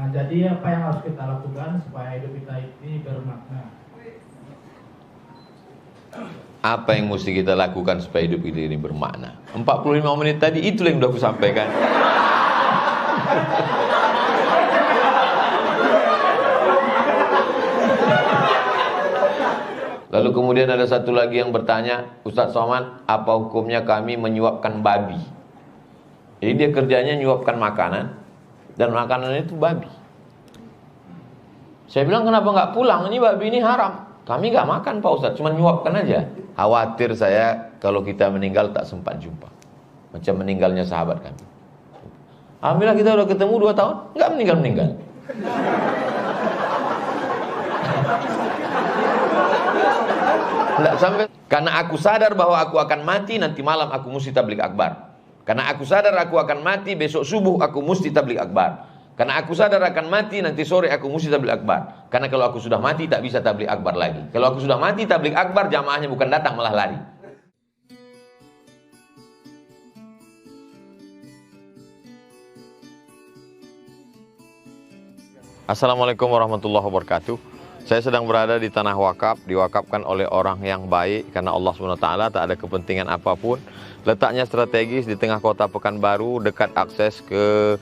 Nah, jadi apa yang harus kita lakukan supaya hidup kita ini bermakna? Apa yang mesti kita lakukan supaya hidup kita ini bermakna? 45 menit tadi itu yang sudah aku sampaikan. Lalu kemudian ada satu lagi yang bertanya, Ustaz Somad, apa hukumnya kami menyuapkan babi? Jadi dia kerjanya nyuapkan makanan, dan makanannya itu babi. Saya bilang, kenapa nggak pulang? Ini babi ini haram. Kami nggak makan Pak Ustaz, cuma nyuapkan aja. Khawatir saya kalau kita meninggal tak sempat jumpa, macam meninggalnya sahabat kami. Alhamdulillah kita udah ketemu 2 tahun, nggak meninggal-meninggal. Nggak sampai. Karena aku sadar bahwa aku akan mati, nanti malam aku mesti tabligh akbar. Karena aku sadar aku akan mati, besok subuh aku mesti tabligh akbar. Karena aku sadar akan mati, nanti sore aku mesti tabligh akbar. Karena kalau aku sudah mati tak bisa tabligh akbar lagi. Kalau aku sudah mati tabligh akbar, jamaahnya bukan datang malah lari. Assalamualaikum warahmatullahi wabarakatuh. Saya sedang berada di tanah wakaf, diwakafkan oleh orang yang baik karena Allah SWT, tak ada kepentingan apapun. Letaknya strategis di tengah kota Pekanbaru, dekat akses ke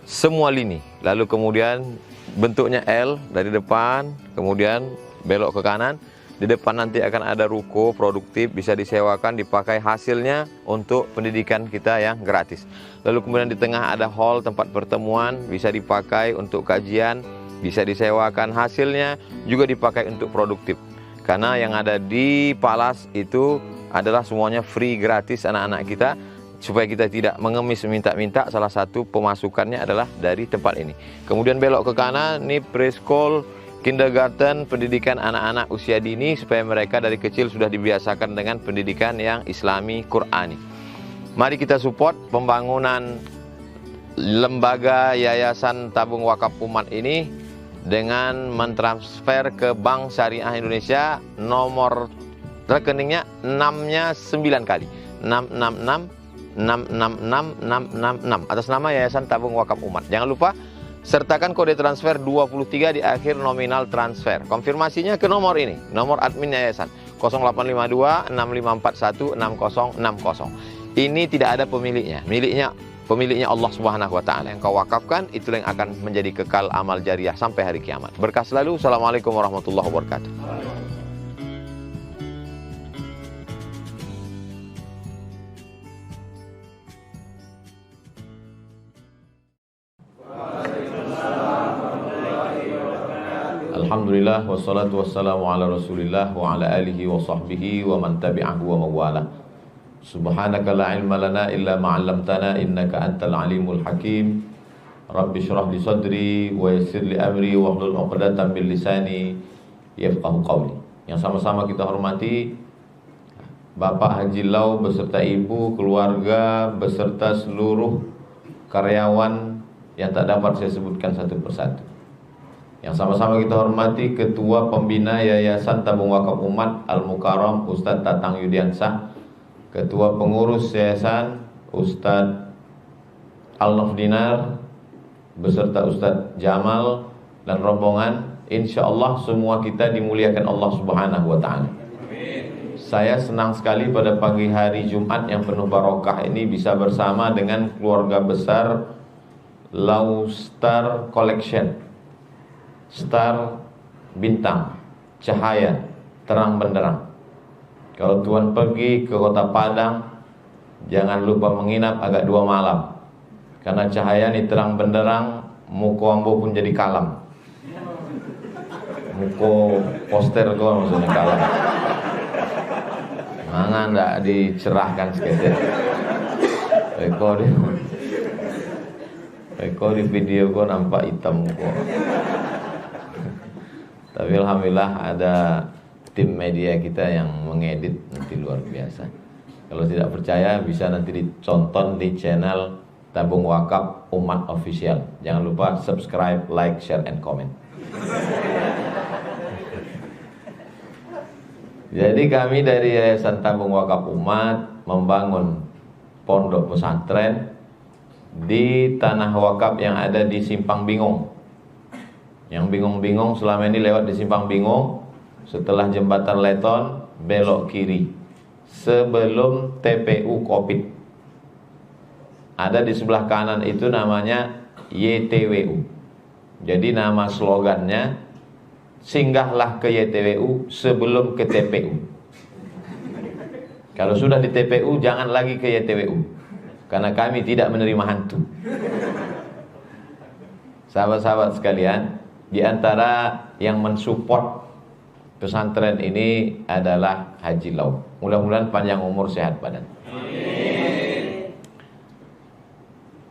semua lini. Lalu kemudian bentuknya L dari depan, kemudian belok ke kanan. Di depan nanti akan ada ruko produktif, bisa disewakan, dipakai hasilnya untuk pendidikan kita yang gratis. Lalu kemudian di tengah ada hall tempat pertemuan, bisa dipakai untuk kajian, bisa disewakan, hasilnya juga dipakai untuk produktif. Karena yang ada di Palas itu adalah semuanya free, gratis anak-anak kita. Supaya kita tidak mengemis minta-minta, salah satu pemasukannya adalah dari tempat ini. Kemudian belok ke kanan, ini preschool, kindergarten, pendidikan anak-anak usia dini, supaya mereka dari kecil sudah dibiasakan dengan pendidikan yang Islami, Qur'ani. Mari kita support pembangunan lembaga Yayasan Tabung Wakaf Umat ini dengan mentransfer ke Bank Syariah Indonesia, nomor rekeningnya 6-nya 9 kali, 666 666 atas nama Yayasan Tabung Wakaf Umat. Jangan lupa sertakan kode transfer 23 di akhir nominal transfer. Konfirmasinya ke nomor ini, nomor admin yayasan 0852 6541 6060. Ini tidak ada pemiliknya. Pemiliknya Allah Subhanahu wa taala. Yang kau wakafkan itulah yang akan menjadi kekal amal jariah sampai hari kiamat. Berkah selalu. Assalamualaikum warahmatullahi wabarakatuh. Alhamdulillah wassalatu wassalamu ala Rasulillah wa ala alihi wa sahbihi wa man tabi'ahu wa mawala. Subhanaka la ilma lana illa ma 'allamtana innaka antal alimul hakim. Rabbi shrah li sadri wa yassir li amri wa hlul 'uqdatam min lisani yafqahu qawli. Yang sama-sama kita hormati Bapak Haji Lau beserta ibu, keluarga, beserta seluruh karyawan yang tak dapat saya sebutkan satu persatu. Yang sama-sama kita hormati Ketua Pembina Yayasan Tabung Wakaf Umat Al-Mukarram Ustadz Tatang Yudiansah, Ketua Pengurus Yayasan Ustadz Al-Nafdinar beserta Ustadz Jamal dan rombongan. Insya Allah semua kita dimuliakan Allah Subhanahu wa ta'ala. Saya senang sekali pada pagi hari Jumat yang penuh barokah ini bisa bersama dengan keluarga besar Lau Star Collection. Star, bintang, cahaya, terang benderang. Kalau Tuhan pergi ke kota Padang, jangan lupa menginap agak 2 malam. Karena cahaya ini terang benderang, muko ambo pun jadi kalam. Muko poster kau maksudnya kalam. Mana ndak dicerahkan sekejap. Eko di video kau nampak hitam kok. Tapi alhamdulillah ada tim media kita yang mengedit nanti luar biasa. Kalau tidak percaya bisa nanti ditonton di channel Tabung Wakaf Umat Official. Jangan lupa subscribe, like, share, and comment. Jadi kami dari Yayasan Tabung Wakaf Umat membangun pondok pesantren di tanah wakaf yang ada di Simpang Bingung. Yang bingung-bingung selama ini lewat di Simpang Bingung, setelah jembatan Leton belok kiri sebelum TPU Kopit. Ada di sebelah kanan itu namanya YTWU. Jadi nama slogannya, singgahlah ke YTWU sebelum ke TPU. Kalau sudah di TPU jangan lagi ke YTWU, karena kami tidak menerima hantu. Sahabat-sahabat sekalian, di antara yang mensupport pesantren ini adalah Haji Lau. Mudah-mudahan panjang umur, sehat badan. Amin.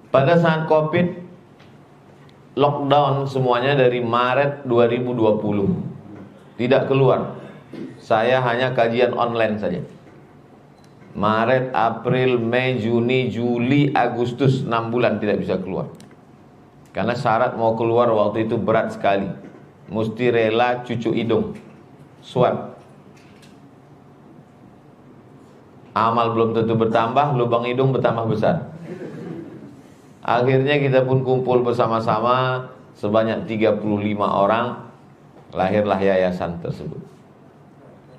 Pada saat Covid, lockdown semuanya dari Maret 2020. Tidak keluar. Saya hanya kajian online saja. Maret, April, Mei, Juni, Juli, Agustus, 6 bulan tidak bisa keluar. Karena syarat mau keluar waktu itu berat sekali. Mesti rela cucu hidung, swab. Amal belum tentu bertambah, lubang hidung bertambah besar. Akhirnya kita pun kumpul bersama-sama sebanyak 35 orang, lahirlah yayasan tersebut.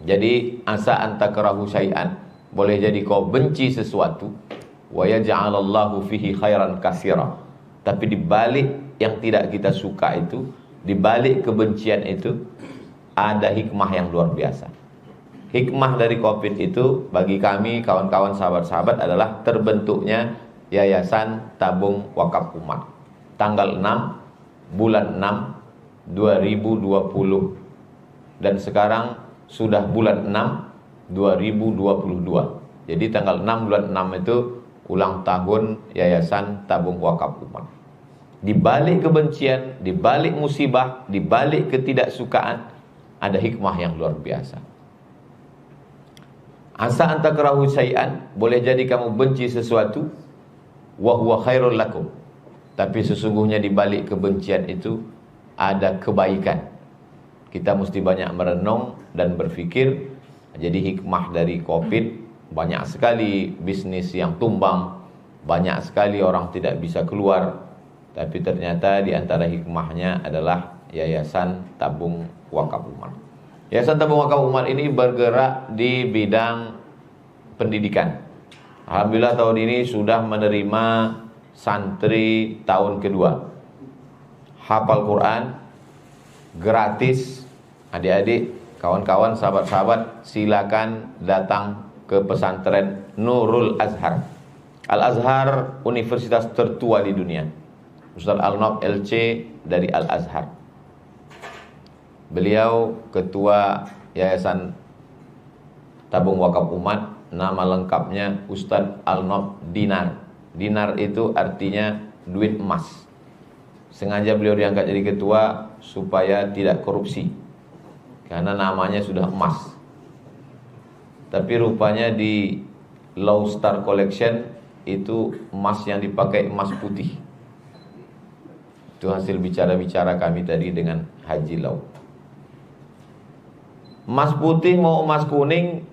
Jadi asa antakrahu syai'an, boleh jadi kau benci sesuatu, wa yaj'alallahu fihi khairan katsira. Tapi di balik yang tidak kita suka itu, di balik kebencian itu ada hikmah yang luar biasa. Hikmah dari Covid itu bagi kami kawan-kawan sahabat-sahabat adalah terbentuknya Yayasan Tabung Wakaf Umat. Tanggal 6 bulan 6 2020. Dan sekarang sudah bulan 6 2022. Jadi tanggal 6 bulan 6 itu ulang tahun Yayasan Tabung Wakaf Umat. Di balik kebencian, di balik musibah, di balik ketidaksukaan ada hikmah yang luar biasa. Asa antakrahu syai'an, boleh jadi kamu benci sesuatu, wa huwa khairul lakum. Tapi sesungguhnya di balik kebencian itu ada kebaikan. Kita mesti banyak merenung dan berfikir. Jadi hikmah dari Covid, banyak sekali bisnis yang tumbang, banyak sekali orang tidak bisa keluar. Tapi ternyata di antara hikmahnya adalah Yayasan Tabung Wakaf Umat. Yayasan Tabung Wakaf Umat ini bergerak di bidang pendidikan. Alhamdulillah tahun ini sudah menerima santri tahun kedua. Hafal Quran gratis. Adik-adik, kawan-kawan, sahabat-sahabat, silakan datang ke pesantren Nurul Azhar. Al-Azhar universitas tertua di dunia. Ustaz Al-Nob LC dari Al-Azhar. Beliau ketua Yayasan Tabung Wakaf Umat. Nama lengkapnya Ustaz Al-Nob Dinar. Dinar itu artinya duit emas. Sengaja beliau diangkat jadi ketua supaya tidak korupsi, karena namanya sudah emas. Tapi rupanya di Low Star Collection itu emas yang dipakai emas putih. Itu hasil bicara-bicara kami tadi dengan Haji Lau. Emas putih mau emas kuning,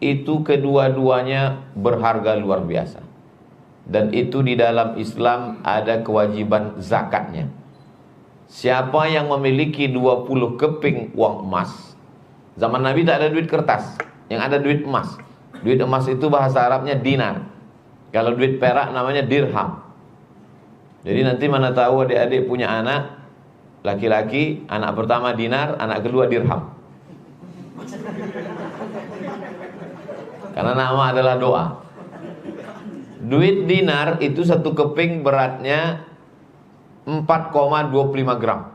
itu kedua-duanya berharga luar biasa. Dan itu di dalam Islam ada kewajiban zakatnya. Siapa yang memiliki 20 keping uang emas, zaman Nabi tak ada duit kertas, yang ada duit emas. Duit emas itu bahasa Arabnya dinar. Kalau duit perak namanya dirham. Jadi nanti mana tahu adik-adik punya anak laki-laki, anak pertama dinar, anak kedua dirham. Karena nama adalah doa. Duit dinar itu satu keping beratnya 4,25 gram.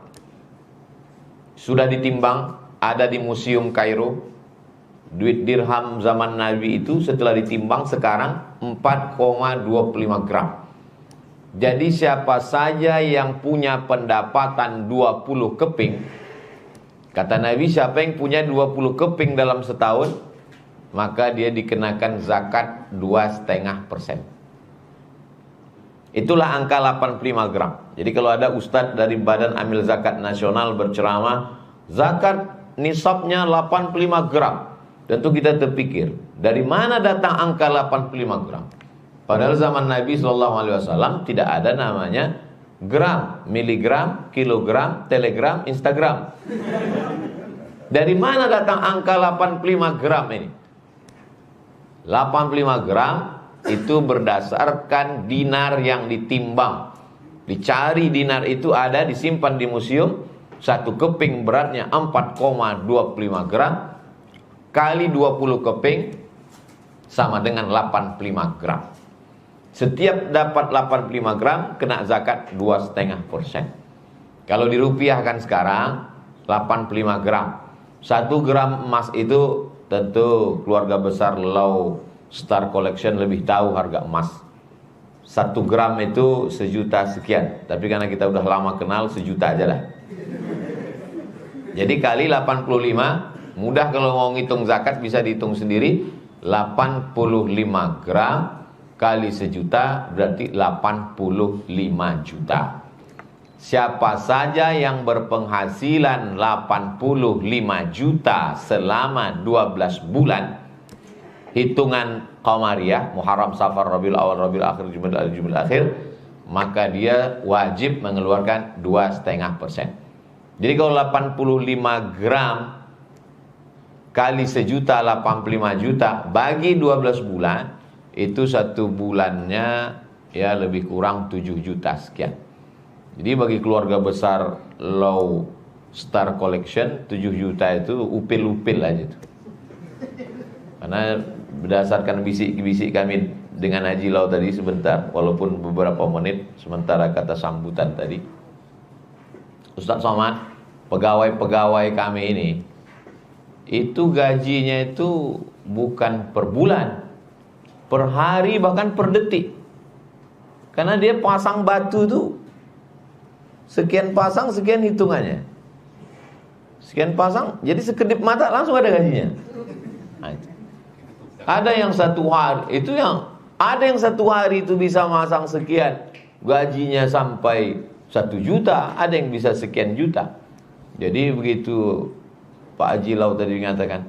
Sudah ditimbang, ada di Museum Kairo. Duit dirham zaman Nabi itu setelah ditimbang sekarang 4,25 gram. Jadi siapa saja yang punya pendapatan 20 keping, kata Nabi, siapa yang punya 20 keping dalam setahun, maka dia dikenakan zakat 2,5%. Itulah angka 85 gram. Jadi kalau ada ustadz dari Badan Amil Zakat Nasional berceramah, zakat nisabnya 85 gram. Tentu kita terpikir, dari mana datang angka 85 gram? Padahal zaman Nabi SAW tidak ada namanya gram, miligram, kilogram, telegram, Instagram. Dari mana datang angka 85 gram ini? 85 gram itu berdasarkan dinar yang ditimbang. Dicari dinar itu ada, disimpan di museum. Satu keping beratnya 4,25 gram kali 20 keping sama dengan 85 gram. Setiap dapat 85 gram kena zakat 2,5%. Kalau dirupiahkan sekarang 85 gram. 1 gram emas itu tentu keluarga besar Lau Star Collection lebih tahu harga emas. 1 gram itu 1 juta sekian. Tapi karena kita udah lama kenal, 1 juta aja lah. Jadi kali 85, mudah kalau mau ngitung zakat bisa dihitung sendiri. 85 gram kali 1 juta berarti 85 juta. Siapa saja yang berpenghasilan 85 juta selama 12 bulan, hitungan Qamariyah, Muharram, Safar, Rabiul Awal, Rabiul Akhir, Jumadil Akhir, maka dia wajib mengeluarkan 2,5%. Jadi kalau 85 gram kali 1 juta 85 juta bagi 12 bulan, itu 1 bulannya ya lebih kurang 7 juta sekian. Jadi bagi keluarga besar Lau Star Collection 7 juta itu upil-upil aja tuh. Karena berdasarkan bisik-bisik kami dengan Haji Lau tadi sebentar, walaupun beberapa menit sementara kata sambutan tadi, Ustaz Somad, pegawai-pegawai kami ini itu gajinya itu bukan per bulan, per hari, bahkan per detik. Karena dia pasang batu tuh sekian pasang, sekian hitungannya. Sekian pasang, jadi sekedip mata langsung ada gajinya. Nah, ada yang 1 hari itu ada yang 1 hari itu bisa masang sekian, gajinya sampai 1 juta, ada yang bisa sekian juta. Jadi begitu Pak Haji Lau tadi mengatakan,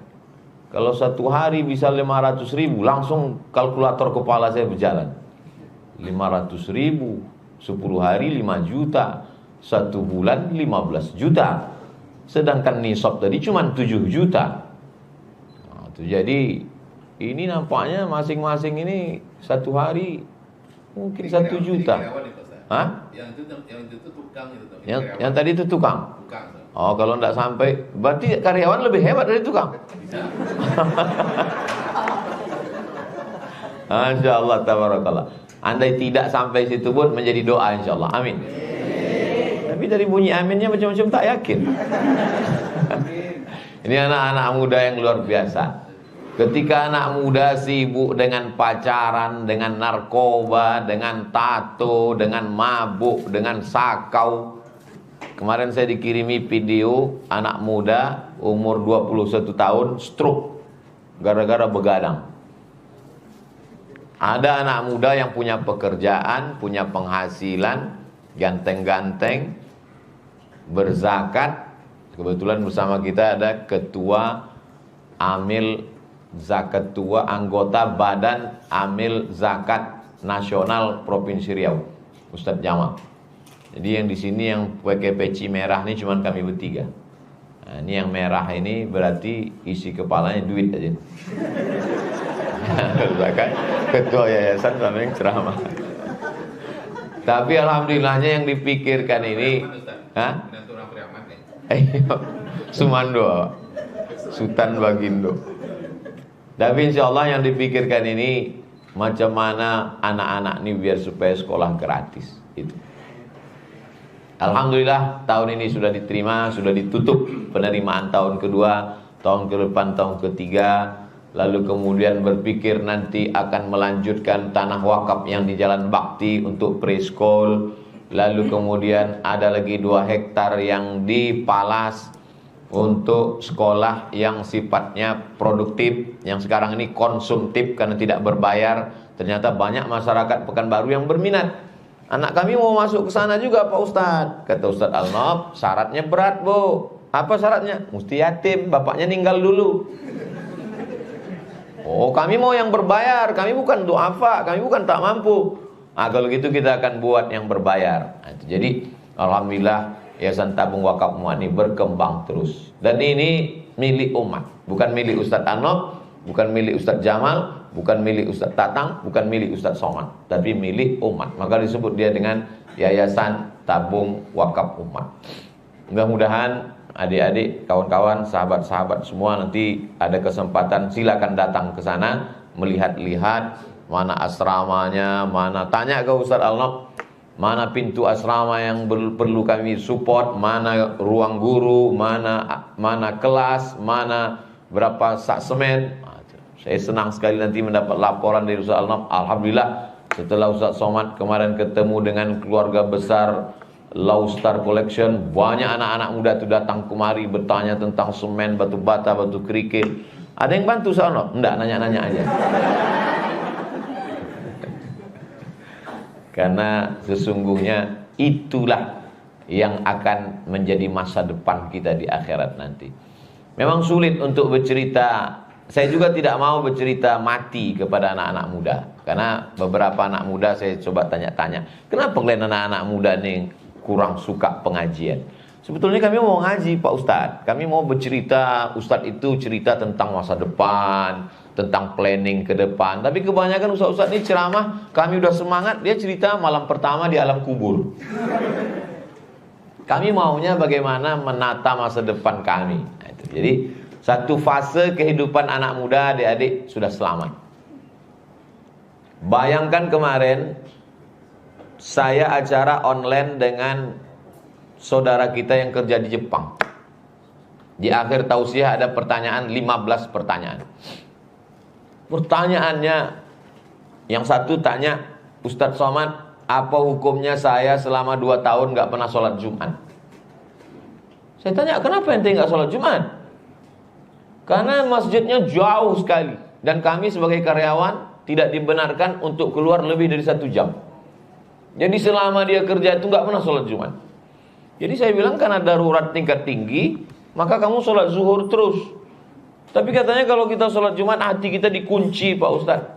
kalau 1 hari bisa 500 ribu, langsung kalkulator kepala saya berjalan. 500 ribu, 10 hari 5 juta, 1 bulan 15 juta. Sedangkan nisab tadi cuma 7 juta. Nah, jadi ini nampaknya masing-masing ini 1 hari mungkin 1 juta. Hah? Yang itu tukang itu. Yang tadi itu tukang. Oh, kalau enggak sampai, berarti karyawan lebih hebat dari tukang. Insyaallah tabarakallah. Andai tidak sampai situ pun menjadi doa insyaallah. Amin. Tapi dari bunyi aminnya macam-macam tak yakin. Ini anak-anak muda yang luar biasa. Ketika anak muda sibuk dengan pacaran, dengan narkoba, dengan tato, dengan mabuk, dengan sakau. Kemarin saya dikirimi video anak muda umur 21 tahun stroke gara-gara begadang. Ada anak muda yang punya pekerjaan, punya penghasilan, ganteng-ganteng, berzakat. Kebetulan bersama kita ada ketua Amil Zakat Tua, anggota Badan Amil Zakat Nasional Provinsi Riau, Ustadz Jamal. Jadi yang di sini yang pakai peci merah ini cuma kami bertiga. Nah, ini yang merah ini berarti isi kepalanya duit aja. Zakat ketua yayasan sama yang ceramah. Tapi alhamdulillahnya yang dipikirkan ini, Sumando, Sultan Bagindo. Tapi insya Allah yang dipikirkan ini macam mana anak-anak ini biar supaya sekolah gratis itu. Alhamdulillah tahun ini sudah diterima, sudah ditutup penerimaan tahun kedua, tahun ke depan tahun ketiga. Lalu kemudian berpikir nanti akan melanjutkan tanah wakaf yang di Jalan Bakti untuk preschool. Lalu kemudian ada lagi 2 hektar yang di Palas untuk sekolah yang sifatnya produktif, yang sekarang ini konsumtif karena tidak berbayar. Ternyata banyak masyarakat Pekanbaru yang berminat. Anak kami mau masuk ke sana juga Pak Ustadz. Kata Ustadz Al-Nof, syaratnya berat Bu. Apa syaratnya? Mesti yatim, bapaknya ninggal dulu. Oh, kami mau yang berbayar, kami bukan duafa, kami bukan tak mampu. Kalau gitu kita akan buat yang berbayar. Jadi alhamdulillah Yayasan Tabung Wakaf Umat ini berkembang terus. Dan ini milik umat, bukan milik Ustadz Anob, bukan milik Ustadz Jamal, bukan milik Ustadz Tatang, bukan milik Ustadz Somad, tapi milik umat. Maka disebut dia dengan Yayasan Tabung Wakaf Umat. Mudah-mudahan adik-adik, kawan-kawan, sahabat-sahabat semua nanti ada kesempatan silakan datang ke sana, melihat-lihat mana asramanya, mana tanya ke Ustadz Al-Nob, mana pintu asrama yang perlu kami support, mana ruang guru, mana kelas, mana berapa sak semen. Saya senang sekali nanti mendapat laporan dari Ustadz Al-Nob. Alhamdulillah setelah Ustadz Somad kemarin ketemu dengan keluarga besar Low Star Collection, banyak anak-anak muda itu datang kemari bertanya tentang semen, batu bata, batu kerikil. Ada yang bantu Ustadz Al-Nob? Enggak, nanya-nanya aja. Karena sesungguhnya itulah yang akan menjadi masa depan kita di akhirat nanti. Memang sulit untuk bercerita. Saya juga tidak mau bercerita mati kepada anak-anak muda. Karena beberapa anak muda saya coba tanya-tanya, kenapa kalian anak-anak muda nih kurang suka pengajian? Sebetulnya kami mau ngaji Pak Ustadz. Kami mau bercerita, Ustadz itu cerita tentang masa depan, tentang planning ke depan. Tapi kebanyakan ustaz-ustaz ini ceramah, kami udah semangat, dia cerita malam pertama di alam kubur. Kami maunya bagaimana menata masa depan kami. Nah, itu. Jadi satu fase kehidupan anak muda adik-adik sudah selamat. Bayangkan kemarin saya acara online dengan saudara kita yang kerja di Jepang. Di akhir tausiah ada pertanyaan, 15 pertanyaan. Pertanyaannya, yang satu tanya, Ustadz Somad, apa hukumnya saya selama 2 tahun gak pernah sholat Jumat? Saya tanya, kenapa ente gak sholat Jumat? Karena masjidnya jauh sekali, dan kami sebagai karyawan tidak dibenarkan untuk keluar lebih dari 1 jam. Jadi selama dia kerja itu gak pernah sholat Jumat. Jadi saya bilang, karena darurat tingkat tinggi, maka kamu sholat zuhur terus. Tapi katanya kalau kita sholat Jumat hati kita dikunci Pak Ustadz.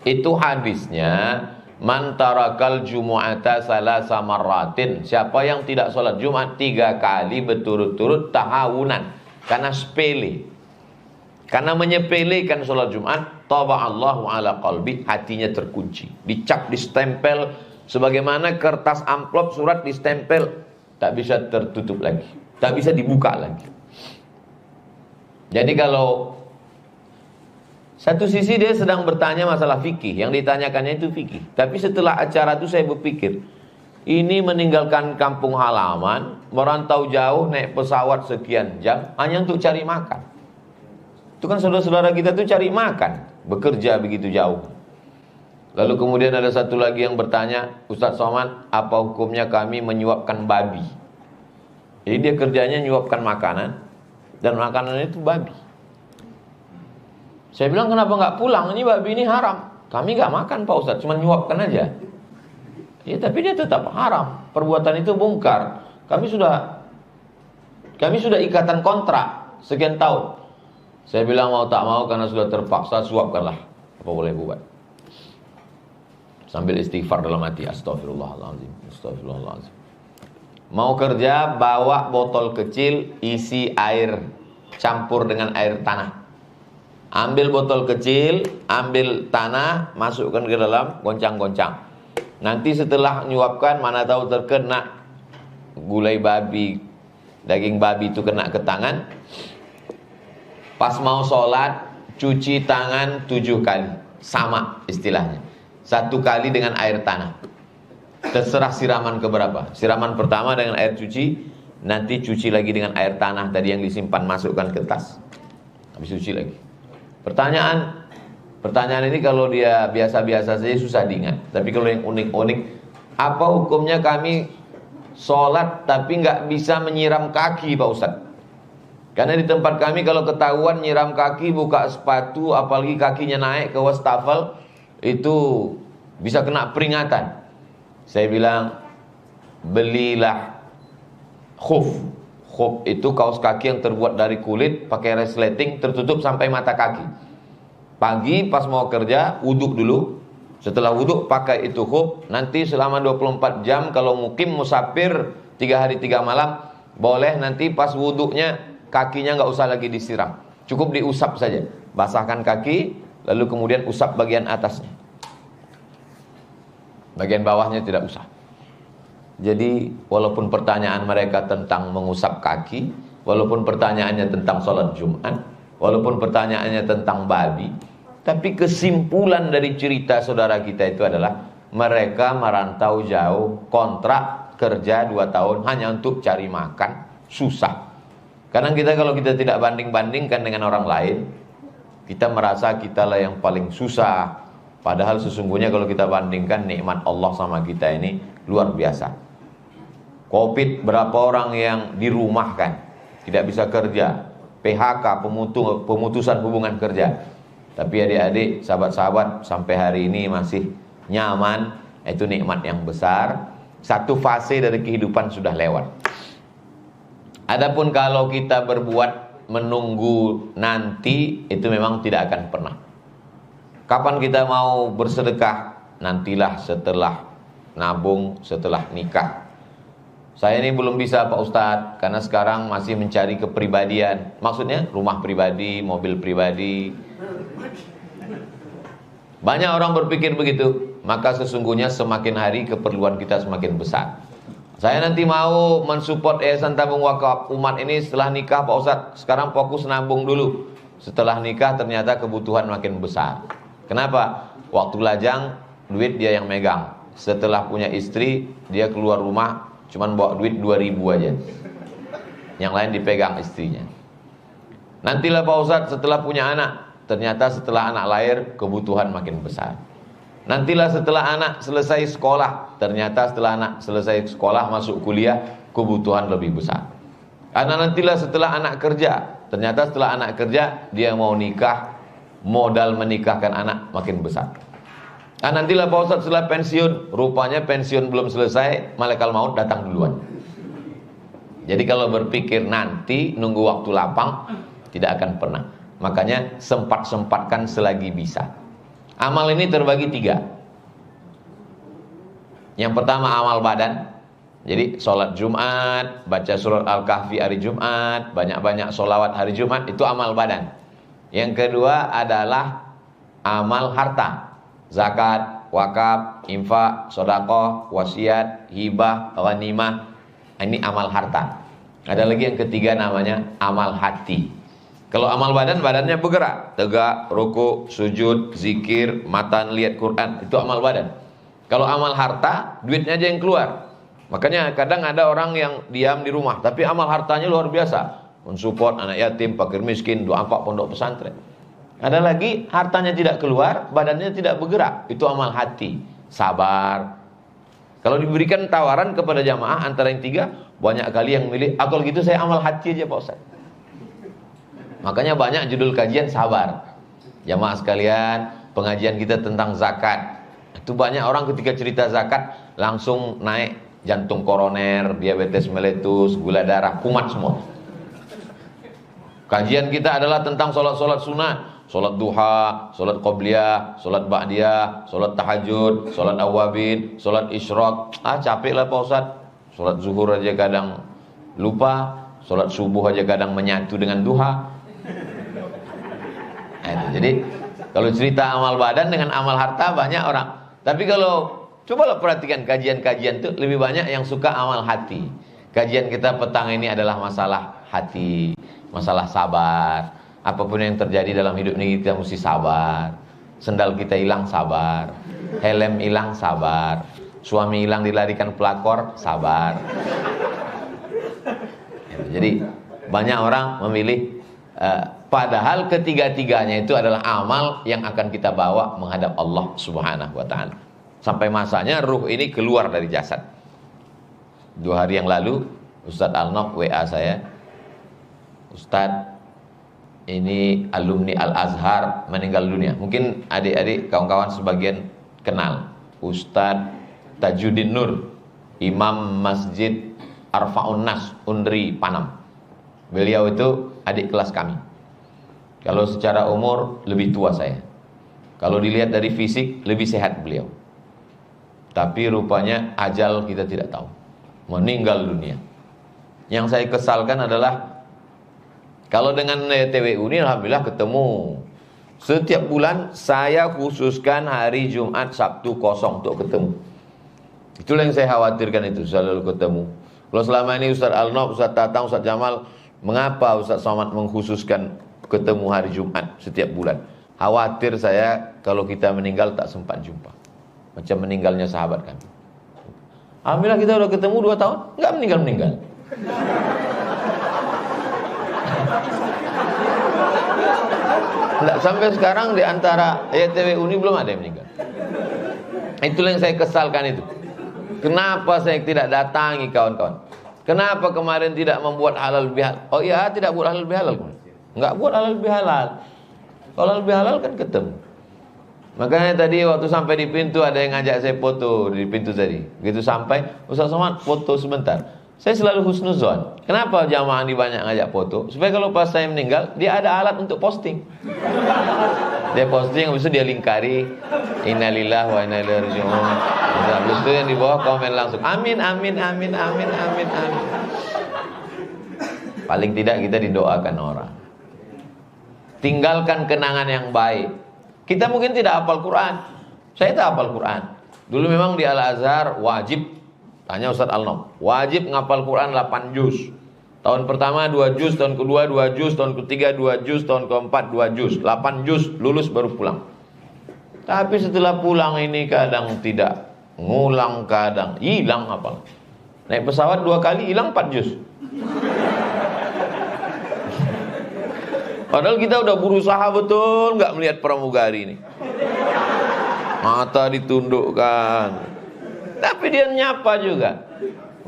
Itu hadisnya, man tarakal jumu'ata salasa marratin. Siapa yang tidak sholat Jumat 3 kali berturut-turut tahawunan, karena sepele, karena menyepelekan sholat Jumat, taba'allahu ala qalbi, hatinya terkunci, dicap, distempel, sebagaimana kertas amplop surat distempel, tak bisa tertutup lagi, tak bisa dibuka lagi. Jadi kalau satu sisi dia sedang bertanya masalah fikih, yang ditanyakannya itu fikih. Tapi setelah acara itu saya berpikir, ini meninggalkan kampung halaman, merantau jauh, naik pesawat sekian jam, hanya untuk cari makan. Itu kan saudara-saudara kita tuh cari makan, bekerja begitu jauh. Lalu kemudian ada satu lagi yang bertanya, Ustadz Somad, apa hukumnya kami menyuapkan babi? Jadi dia kerjanya menyuapkan makanan, dan makanannya itu babi. Saya bilang, kenapa nggak pulang? Ini babi ini haram. Kami nggak makan Pak Ustadz, cuma nyuapkan aja. Ya, tapi dia tetap haram. Perbuatan itu mungkar. Kami sudah ikatan kontrak sekian tahun. Saya bilang mau tak mau karena sudah terpaksa, suapkanlah. Apa boleh buat? Sambil istighfar dalam hati, astagfirullahaladzim, astagfirullahaladzim. Mau kerja, bawa botol kecil, isi air, campur dengan air tanah. Ambil botol kecil, ambil tanah, masukkan ke dalam, goncang-goncang. Nanti setelah nyuapkan, mana tahu terkena gulai babi, daging babi itu kena ke tangan. Pas mau sholat, cuci tangan 7 kali. Sama istilahnya. 1 kali dengan air tanah. Terserah siraman keberapa. Siraman pertama dengan air cuci, nanti cuci lagi dengan air tanah tadi yang disimpan, masukkan ke tas. Habis cuci lagi. Pertanyaan ini kalau dia biasa-biasa saja susah diingat. Tapi kalau yang unik-unik, apa hukumnya kami sholat tapi nggak bisa menyiram kaki Pak Ustadz? Karena di tempat kami kalau ketahuan nyiram kaki, buka sepatu, apalagi kakinya naik ke wastafel, itu bisa kena peringatan. Saya bilang, belilah khuf. Khuf itu kaos kaki yang terbuat dari kulit, pakai resleting, tertutup sampai mata kaki. Pagi pas mau kerja, wuduk dulu, Setelah wudhu pakai itu khuf. Nanti selama 24 jam kalau mukim musafir 3 hari 3 malam, boleh nanti pas wudhunya kakinya nggak usah lagi disiram, cukup diusap saja. Basahkan kaki, lalu kemudian usap bagian atasnya, bagian bawahnya tidak usah. Jadi walaupun pertanyaan mereka tentang mengusap kaki, walaupun pertanyaannya tentang sholat Jumat, walaupun pertanyaannya tentang babi, tapi kesimpulan dari cerita saudara kita itu adalah mereka merantau jauh, kontrak kerja 2 tahun hanya untuk cari makan, susah. Kadang kita kalau kita tidak banding-bandingkan dengan orang lain, kita merasa kitalah yang paling susah. Padahal sesungguhnya kalau kita bandingkan nikmat Allah sama kita ini luar biasa. Covid berapa orang yang dirumahkan, tidak bisa kerja, PHK, pemutusan hubungan kerja. Tapi adik-adik, sahabat-sahabat sampai hari ini masih nyaman, itu nikmat yang besar. Satu fase dari kehidupan sudah lewat. Adapun kalau kita berbuat menunggu nanti, itu memang tidak akan pernah. Kapan kita mau bersedekah? Nantilah setelah nabung, setelah nikah. Saya ini belum bisa Pak Ustadz, karena sekarang masih mencari kepribadian. Maksudnya rumah pribadi, mobil pribadi. Banyak orang berpikir begitu. Maka sesungguhnya semakin hari keperluan kita semakin besar. Saya nanti mau mensupport Yayasan Tabung Wakaf Umat ini setelah nikah Pak Ustadz. Sekarang fokus nabung dulu. Setelah nikah ternyata kebutuhan makin besar. Kenapa? Waktu lajang duit dia yang megang. Setelah punya istri dia keluar rumah cuman bawa duit 2.000 aja. Yang lain dipegang istrinya. Nantilah Pak Ustadz setelah punya anak. Ternyata setelah anak lahir kebutuhan makin besar. Nantilah setelah anak selesai sekolah. Ternyata setelah anak selesai sekolah masuk kuliah, kebutuhan lebih besar. Karena nantilah setelah anak kerja. Ternyata setelah anak kerja dia mau nikah, modal menikahkan anak makin besar. Dan nantilah Pak Ustadz setelah pensiun, rupanya pensiun belum selesai, malaikat maut datang duluan. Jadi kalau berpikir nanti, nunggu waktu lapang, tidak akan pernah. Makanya sempat-sempatkan selagi bisa. Amal ini terbagi 3. Yang pertama amal badan. Jadi sholat Jumat, baca surat Al-Kahfi hari Jumat, banyak-banyak sholawat hari Jumat, itu amal badan. Yang kedua adalah amal harta. Zakat, wakaf, infak, sedekah, wasiat, hibah, ghanimah. Ini amal harta. Ada lagi yang ketiga namanya amal hati. Kalau amal badan, badannya bergerak, tegak, ruku, sujud, zikir, mata lihat Quran, itu amal badan. Kalau amal harta, duitnya aja yang keluar. Makanya kadang ada orang yang diam di rumah, tapi amal hartanya luar biasa. Mensupport anak yatim, fakir miskin, doa pondok pesantren. Ada lagi hartanya tidak keluar, badannya tidak bergerak, itu amal hati. Sabar. Kalau diberikan tawaran kepada jamaah antara yang 3, banyak kali yang milih, kalau gitu saya amal hati aja Pak Ustaz. Makanya banyak judul kajian sabar. Jamaah sekalian, pengajian kita tentang zakat. Itu banyak orang ketika cerita zakat langsung naik jantung koroner, diabetes meletus, gula darah, kumat semua. Kajian kita adalah tentang sholat-sholat sunnah. Sholat duha, sholat qobliyah, sholat ba'diyah, sholat tahajud, sholat awabin, sholat isyraq. Capek lah Pak Ustaz. Sholat zuhur aja kadang lupa, sholat subuh aja kadang menyatu dengan duha. Jadi kalau cerita amal badan dengan amal harta banyak orang. Tapi kalau cobalah perhatikan kajian-kajian itu lebih banyak yang suka amal hati. Kajian kita petang ini adalah masalah hati, masalah sabar. Apapun yang terjadi dalam hidup ini kita mesti sabar. Sendal kita hilang, sabar. Helm hilang, sabar. Suami hilang dilarikan pelakor, sabar. Jadi banyak orang memilih padahal ketiga-tiganya itu adalah amal yang akan kita bawa menghadap Allah Subhanahu wa ta'ala. Sampai masanya ruh ini keluar dari jasad. 2 hari yang lalu Ustadz Al-Nok WA saya, Ustadz, ini alumni Al-Azhar meninggal dunia. Mungkin adik-adik, kawan-kawan sebagian kenal Ustadz Tajuddin Nur, Imam Masjid Arfa'un Nas, Undri, Panam. Beliau itu adik kelas kami. Kalau secara umur lebih tua saya. Kalau dilihat dari fisik lebih sehat beliau. Tapi rupanya ajal kita tidak tahu. Meninggal dunia. Yang saya kesalkan adalah kalau dengan TWU ini alhamdulillah ketemu. Setiap bulan saya khususkan hari Jumat, Sabtu kosong untuk ketemu. Itulah yang saya khawatirkan itu, selalu ketemu. Kalau selama ini Ustaz Al-Nob, Ustaz Tatang, Ustaz Jamal, mengapa Ustaz Somad mengkhususkan ketemu hari Jumat setiap bulan? Khawatir saya kalau kita meninggal tak sempat jumpa. Macam meninggalnya sahabat kami. Alhamdulillah kita udah ketemu 2 tahun, enggak meninggal-meninggal. Enggak, sampai sekarang di antara TWU ini belum ada yang meninggal. Itulah yang saya kesalkan itu. Kenapa saya tidak datangi kawan-kawan? Kenapa kemarin tidak membuat halal bihalal? Oh iya, tidak buat halal bihalal. Enggak buat halal bihalal. Kalau halal bihalal kan ketemu. Makanya tadi waktu sampai di pintu ada yang ngajak saya foto di pintu tadi. Begitu sampai, Ustaz Somad foto sebentar. Saya selalu husnuzon. Kenapa jamaah ini banyak ngajak foto? Supaya kalau pas saya meninggal, dia ada alat untuk posting. Dia posting, habis itu dia lingkari innalillahi wa inna ilaihi raji'un. Habis itu yang di bawah komen langsung amin, amin, amin, amin, amin, amin. Paling tidak kita didoakan orang. Tinggalkan kenangan yang baik. Kita mungkin tidak hafal Quran. Saya tak hafal Quran. Dulu memang di Al-Azhar wajib. Tanya Ustaz Al-Nob, wajib ngapal Quran 8 juz. Tahun pertama 2 juz, tahun kedua 2 juz, tahun ketiga 2 juz, tahun keempat 2 juz. 8 juz, lulus baru pulang. Tapi setelah pulang ini kadang tidak, ngulang kadang hilang hafal. Naik pesawat 2 kali hilang 4 juz. Padahal kita udah berusaha betul nggak melihat pramugari ini. Mata ditundukkan. Tapi dia nyapa juga.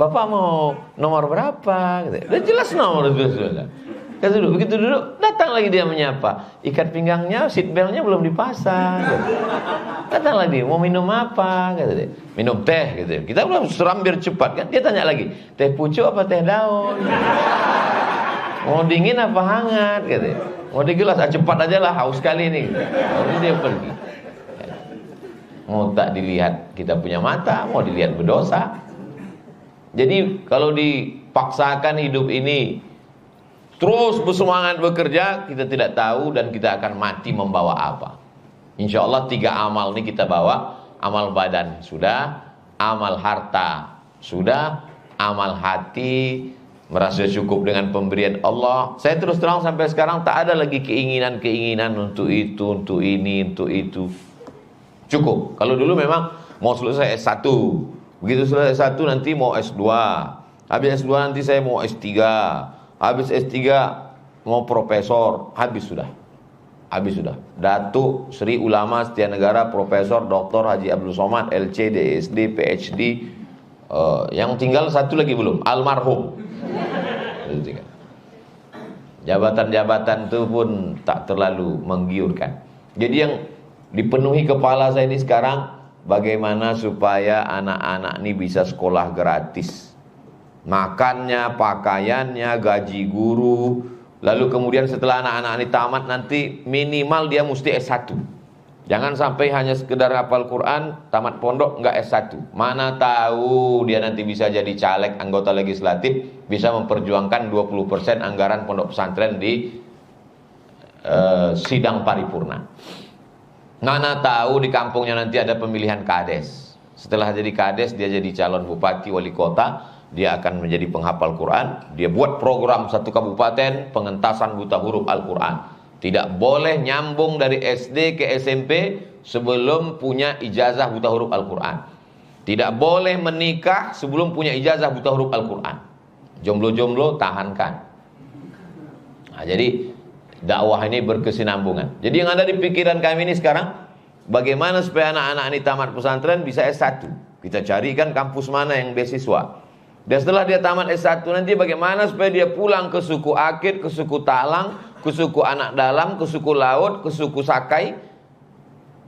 Bapak mau nomor berapa? Udah jelas nomor itu sudah. Kita duduk, begitu duduk, datang lagi dia menyapa. Ikat pinggangnya, seat beltnya belum dipasang. Datang lagi, mau minum apa? Kata dia. Minum teh, gitu. Kita belum serambir cepat kan? Dia tanya lagi, teh pucuk apa teh daun? Mau dingin apa hangat? Gitu. Mau di gelas, cepat aja lah, haus kali ini. Lalu dia pergi. Mau tak dilihat kita punya mata, mau dilihat berdosa. Jadi kalau dipaksakan hidup ini terus bersemangat bekerja, kita tidak tahu dan kita akan mati membawa apa. Insya Allah 3 amal ini kita bawa. Amal badan sudah, amal harta sudah, amal hati, merasa cukup dengan pemberian Allah. Saya terus terang sampai sekarang tak ada lagi keinginan-keinginan untuk itu, untuk ini, untuk itu. Cukup. Kalau dulu memang mau selesai S1. Begitu selesai S1 nanti mau S2. Habis S2 nanti saya mau S3. Habis S3 mau profesor. Habis sudah. Habis sudah. Datuk Sri Ulama Setia Negara Profesor Dr. Haji Abdul Somad LC, DSD, PhD. Yang tinggal satu lagi belum, almarhum. Jabatan-jabatan itu pun tak terlalu menggiurkan. Jadi yang dipenuhi kepala saya ini sekarang, bagaimana supaya anak-anak ini bisa sekolah gratis. Makannya, pakaiannya, gaji guru. Lalu kemudian setelah anak-anak ini tamat nanti minimal dia mesti S1. Jangan sampai hanya sekedar hafal Quran, tamat pondok enggak S1. Mana tahu dia nanti bisa jadi caleg, anggota legislatif, bisa memperjuangkan 20% anggaran pondok pesantren di sidang paripurna. Mana tahu di kampungnya nanti ada pemilihan kades. Setelah jadi kades, dia jadi calon bupati, wali kota. Dia akan menjadi penghafal Quran. Dia buat program satu kabupaten pengentasan buta huruf Al-Quran. Tidak boleh nyambung dari SD ke SMP sebelum punya ijazah buta huruf Al-Quran. Tidak boleh menikah sebelum punya ijazah buta huruf Al-Quran. Jomblo-jomblo tahankan. Nah, jadi dakwah ini berkesinambungan. Jadi yang ada di pikiran kami ini sekarang, bagaimana supaya anak-anak ini tamat pesantren bisa S1. Kita carikan kampus mana yang beasiswa. Dan setelah dia tamat S1 nanti bagaimana supaya dia pulang ke suku Akit, ke suku Talang, ke suku Anak Dalam, ke suku Laut, ke suku Sakai.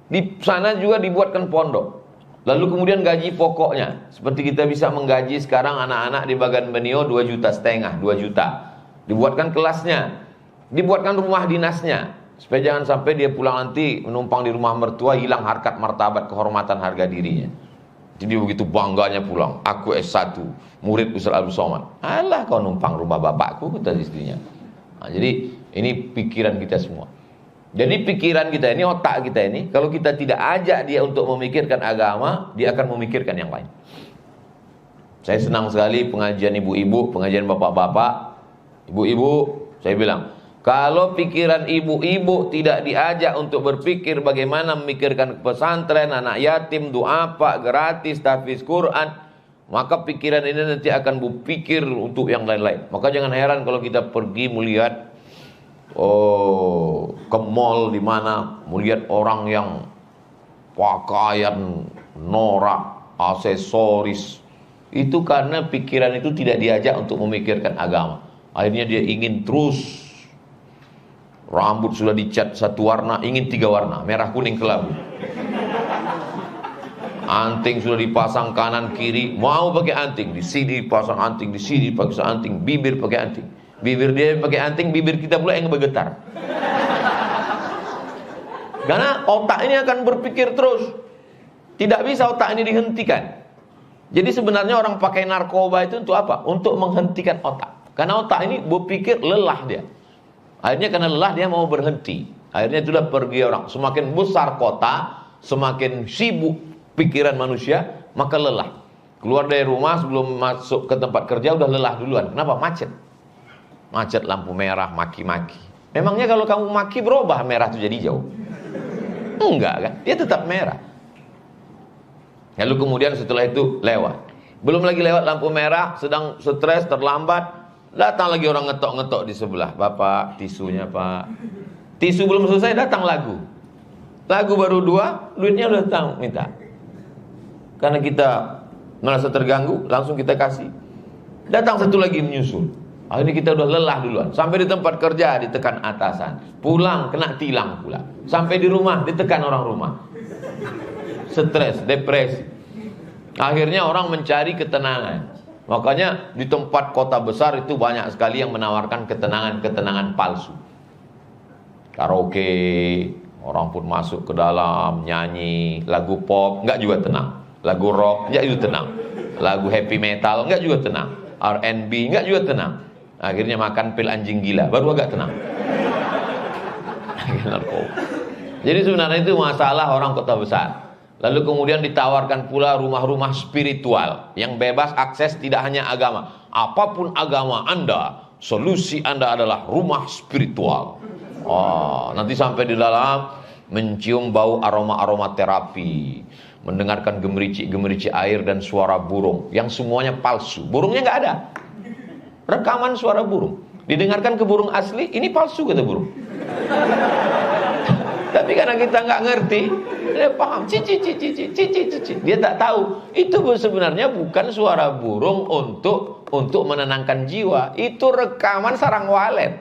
Di sana juga dibuatkan pondok. Lalu kemudian gaji pokoknya. Seperti kita bisa menggaji sekarang anak-anak di Bagan Benio 2,5 juta, 2 juta. Dibuatkan kelasnya. Dibuatkan rumah dinasnya Supaya jangan sampai dia pulang nanti menumpang di rumah mertua, hilang harkat martabat kehormatan harga dirinya. Jadi begitu bangganya pulang, aku S1, murid Ustaz Abdul Somad. Alah kau numpang rumah bapakku, kata istrinya. Nah, jadi ini pikiran kita semua. Jadi pikiran kita ini, otak kita ini, kalau kita tidak ajak dia untuk memikirkan agama, dia akan memikirkan yang lain. Saya senang sekali pengajian ibu-ibu, pengajian bapak-bapak. Ibu-ibu, saya bilang, kalau pikiran ibu-ibu tidak diajak untuk berpikir bagaimana memikirkan pesantren, anak yatim, doa apa, gratis, tahfiz Quran, maka pikiran ini nanti akan berpikir untuk yang lain-lain. Maka jangan heran kalau kita pergi melihat ke mall di mana melihat orang yang pakaian norak, aksesoris. Itu karena pikiran itu tidak diajak untuk memikirkan agama. Akhirnya dia ingin terus. Rambut sudah dicat satu warna, ingin 3 warna, merah, kuning, kelabu. Anting sudah dipasang kanan kiri, mau pakai anting, di sini pasang anting, di sini pakai anting, bibir pakai anting. Bibir dia pakai anting, bibir kita pula yang bergetar. Karena otak ini akan berpikir terus. Tidak bisa otak ini dihentikan. Jadi sebenarnya orang pakai narkoba itu untuk apa? Untuk menghentikan otak. Karena otak ini berpikir lelah dia. Akhirnya karena lelah dia mau berhenti. Akhirnya itulah pergi orang. Semakin besar kota, semakin sibuk pikiran manusia, maka lelah. Keluar dari rumah sebelum masuk ke tempat kerja udah lelah duluan. Kenapa? Macet. Macet, lampu merah, maki-maki. Memangnya kalau kamu maki berubah merah itu jadi hijau? Enggak kan? Dia tetap merah. Lalu kemudian setelah itu lewat. Belum lagi lewat lampu merah, sedang stres, terlambat. Datang lagi orang ngetok-ngetok di sebelah. Bapak, tisunya pak. Tisu belum selesai, datang lagu. Lagu baru 2, duitnya udah datang, minta. Karena kita merasa terganggu, langsung kita kasih. Datang satu lagi menyusul. Akhirnya kita udah lelah duluan. Sampai di tempat kerja ditekan atasan. Pulang kena tilang pula. Sampai di rumah ditekan orang rumah. Stres, depresi. Akhirnya orang mencari ketenangan. Makanya di tempat kota besar itu banyak sekali yang menawarkan ketenangan-ketenangan palsu. Karaoke, orang pun masuk ke dalam, nyanyi, lagu pop, enggak juga tenang. Lagu rock, enggak juga tenang. Lagu heavy metal, enggak juga tenang. R&B, enggak juga tenang. Akhirnya makan pil anjing gila, baru agak tenang. Jadi sebenarnya itu masalah orang kota besar. Lalu kemudian ditawarkan pula rumah-rumah spiritual yang bebas akses, tidak hanya agama. Apapun agama Anda, solusi Anda adalah rumah spiritual. Oh, nanti sampai di dalam mencium bau aroma-aroma terapi, mendengarkan gemericik-gemericik air dan suara burung yang semuanya palsu. Burungnya nggak ada. Rekaman suara burung. Didengarkan ke burung asli, ini palsu kata burung. Tapi karena kita nggak ngerti, dia paham cici. Dia tak tahu itu sebenarnya bukan suara burung untuk menenangkan jiwa. Itu rekaman sarang walet.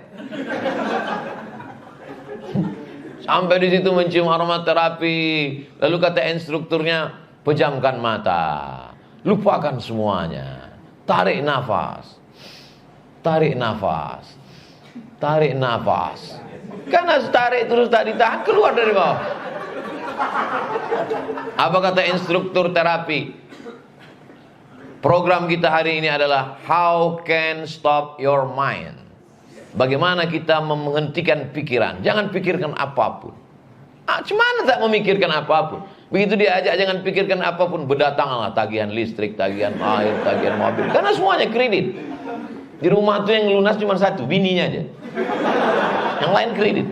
Sampai di situ mencium aromaterapi. Lalu kata instrukturnya, pejamkan mata, lupakan semuanya, tarik nafas, tarik nafas, tarik nafas. Karena tarik terus tak ditahan, keluar dari bawah. Apa kata instruktur terapi? Program kita hari ini adalah How can stop your mind? Bagaimana kita menghentikan pikiran? Jangan pikirkan apapun. Cuman tak memikirkan apapun. Begitu diajak jangan pikirkan apapun, berdatanglah tagihan listrik, tagihan air, tagihan mobil. Karena semuanya kredit. Di rumah tuh yang lunas cuma satu, bininya aja. Yang lain kredit.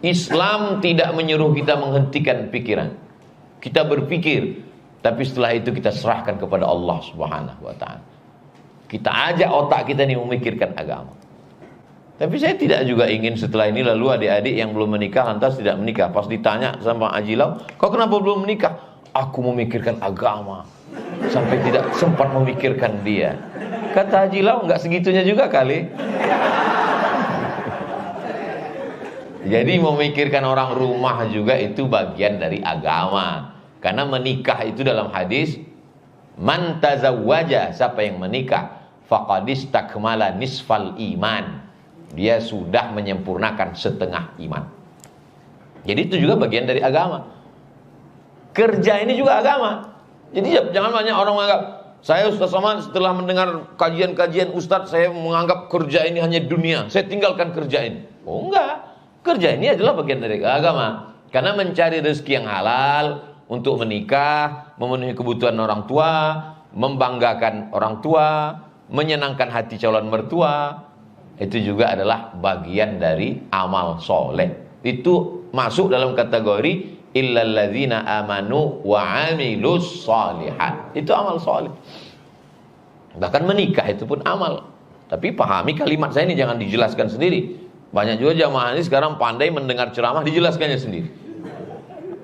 Islam tidak menyuruh kita menghentikan pikiran. Kita berpikir, tapi setelah itu kita serahkan kepada Allah Subhanahu wa taala. Kita ajak otak kita ini memikirkan agama. Tapi saya tidak juga ingin setelah ini lalu adik-adik yang belum menikah lantas tidak menikah. Pas ditanya sama Haji Lau, kau kenapa belum menikah? Aku memikirkan agama. Sampai tidak sempat memikirkan dia. Kata Haji Lau, enggak segitunya juga kali. Jadi memikirkan orang rumah juga itu bagian dari agama. Karena menikah itu dalam hadis, man tazawwaja, siapa yang menikah, faqad istakmala nisfal iman. Dia sudah menyempurnakan setengah iman. Jadi itu juga bagian dari agama. Kerja ini juga agama. Jadi jangan banyak orang menganggap, saya Ustaz Somad setelah mendengar kajian-kajian Ustaz, saya menganggap kerja ini hanya dunia, saya tinggalkan kerja ini. Oh enggak, kerja ini adalah bagian dari agama. Karena mencari rezeki yang halal, untuk menikah, memenuhi kebutuhan orang tua, membanggakan orang tua, menyenangkan hati calon mertua, itu juga adalah bagian dari amal soleh. Itu masuk dalam kategori illalladzina amanu wa amilus shalihat. Itu amal soleh. Bahkan menikah itu pun amal. Tapi pahami kalimat saya ini, jangan dijelaskan sendiri. Banyak juga jamaah ini sekarang pandai mendengar ceramah, dijelaskannya sendiri.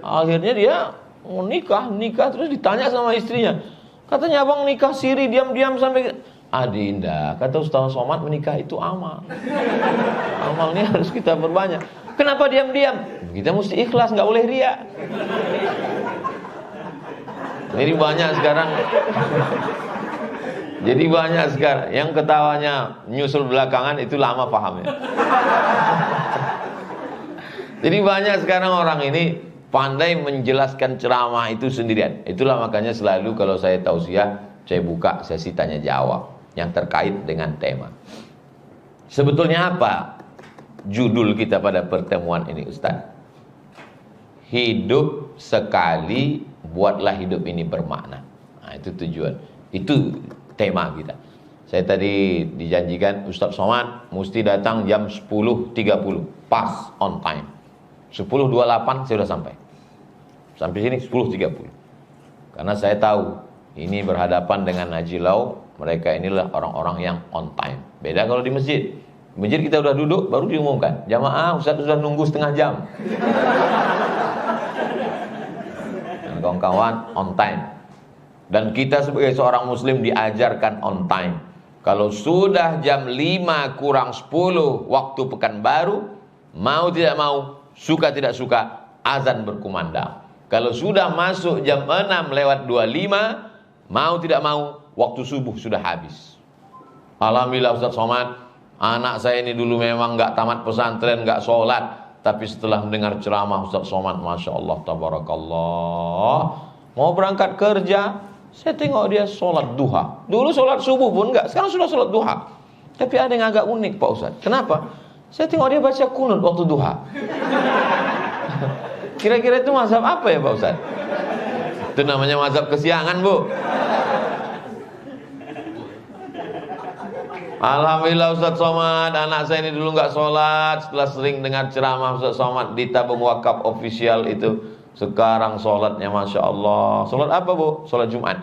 Akhirnya dia mau nikah terus ditanya sama istrinya. Katanya abang nikah siri diam-diam sampai Adinda, kata Ustaz Somad, menikah itu amal. Amalnya harus kita perbanyak. Kenapa diam-diam? Kita mesti ikhlas, nggak boleh ria. Jadi banyak sekarang. Jadi banyak sekarang yang ketawanya nyusul belakangan, itu lama pahamnya. Jadi banyak sekarang orang ini pandai menjelaskan ceramah itu sendirian. Itulah makanya selalu kalau saya tausiah, saya buka sesi tanya jawab yang terkait dengan tema. Sebetulnya apa judul kita pada pertemuan ini, Ustaz? Hidup sekali, buatlah hidup ini bermakna. Nah, itu tujuan. Itu tema kita. Saya tadi dijanjikan Ustaz Somad mesti datang jam 10.30, pas on time. 10.28 saya sudah sampai. Sampai sini 10.30. Karena saya tahu ini berhadapan dengan Haji Lau, mereka inilah orang-orang yang on time. Beda kalau di masjid. Di masjid kita udah duduk baru diumumkan, jamaah Ustaz sudah nunggu setengah jam. Dan kawan-kawan on time. Dan kita sebagai seorang muslim diajarkan on time. Kalau sudah jam 5 kurang 10 waktu Pekanbaru, mau tidak mau, suka tidak suka, azan berkumandang. Kalau sudah masuk jam 6:25, mau tidak mau, waktu subuh sudah habis. Alhamdulillah Ustaz Somad, anak saya ini dulu memang gak tamat pesantren, gak sholat, tapi setelah mendengar ceramah Ustaz Somad, Masya Allah, tabarakallah, mau berangkat kerja, saya tengok dia sholat duha. Dulu sholat subuh pun enggak, sekarang sudah sholat duha. Tapi ada yang agak unik Pak Ustaz. Kenapa? Saya tengok dia baca kunut waktu duha. Kira-kira itu mazhab apa ya Pak Ustaz? Itu namanya mazhab kesiangan, Bu. Alhamdulillah Ustaz Somad, anak saya ini dulu enggak sholat. Setelah sering dengar ceramah Ustaz Somad di tabung wakaf official itu, sekarang sholatnya Masya Allah. Sholat apa Bu? Sholat Jumat.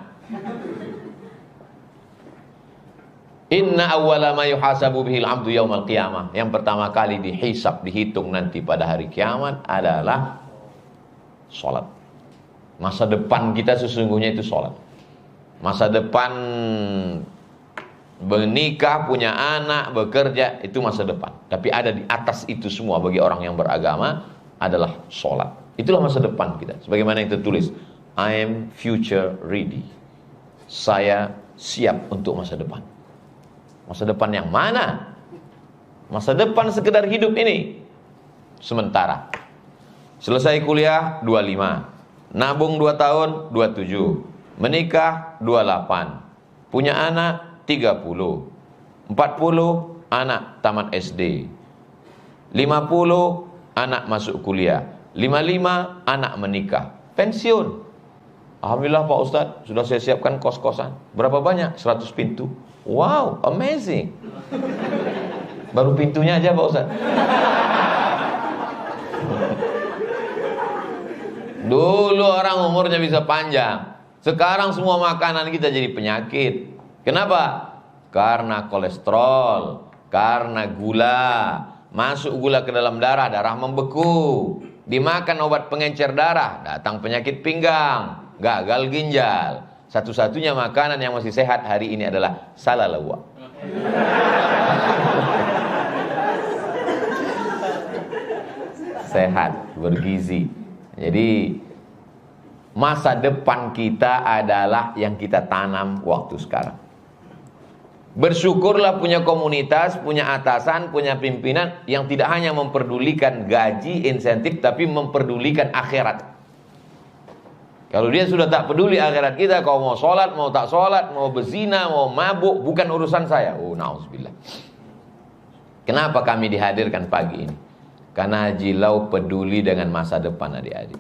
Inna awwala ma yuhasabu bihil abdu yaumal qiyamah. Yang pertama kali dihisab, dihitung nanti pada hari kiamat adalah sholat. Masa depan kita sesungguhnya itu sholat. Masa depan menikah, punya anak, bekerja, itu masa depan. Tapi ada di atas itu semua bagi orang yang beragama adalah sholat. Itulah masa depan kita. Sebagaimana yang tertulis, I am future ready. Saya siap untuk masa depan. Masa depan yang mana? Masa depan sekedar hidup ini sementara. Selesai kuliah 25, nabung 2 tahun 27, menikah 28, punya anak 30, 40 anak tamat SD, 50 anak masuk kuliah, 55 anak menikah, pensiun. Alhamdulillah Pak Ustadz, sudah saya siapkan kos-kosan. Berapa banyak? 100 pintu. Wow, amazing. Baru pintunya aja Pak Ustadz. Dulu orang umurnya bisa panjang. Sekarang semua makanan kita jadi penyakit. Kenapa? Karena kolesterol, karena gula. Masuk gula ke dalam darah, darah membeku. Dimakan obat pengencer darah, datang penyakit pinggang, gagal ginjal. Satu-satunya makanan yang masih sehat hari ini adalah salalawa. Sehat, bergizi. Jadi masa depan kita adalah yang kita tanam waktu sekarang. Bersyukurlah punya komunitas, punya atasan, punya pimpinan yang tidak hanya memperdulikan gaji, insentif, tapi memperdulikan akhirat. Kalau dia sudah tak peduli akhirat kita, kau mau sholat, mau tak sholat, mau berzina, mau mabuk, bukan urusan saya. Oh, na'udzubillah. Kenapa kami dihadirkan pagi ini? Karena Haji Lau peduli dengan masa depan adik-adik.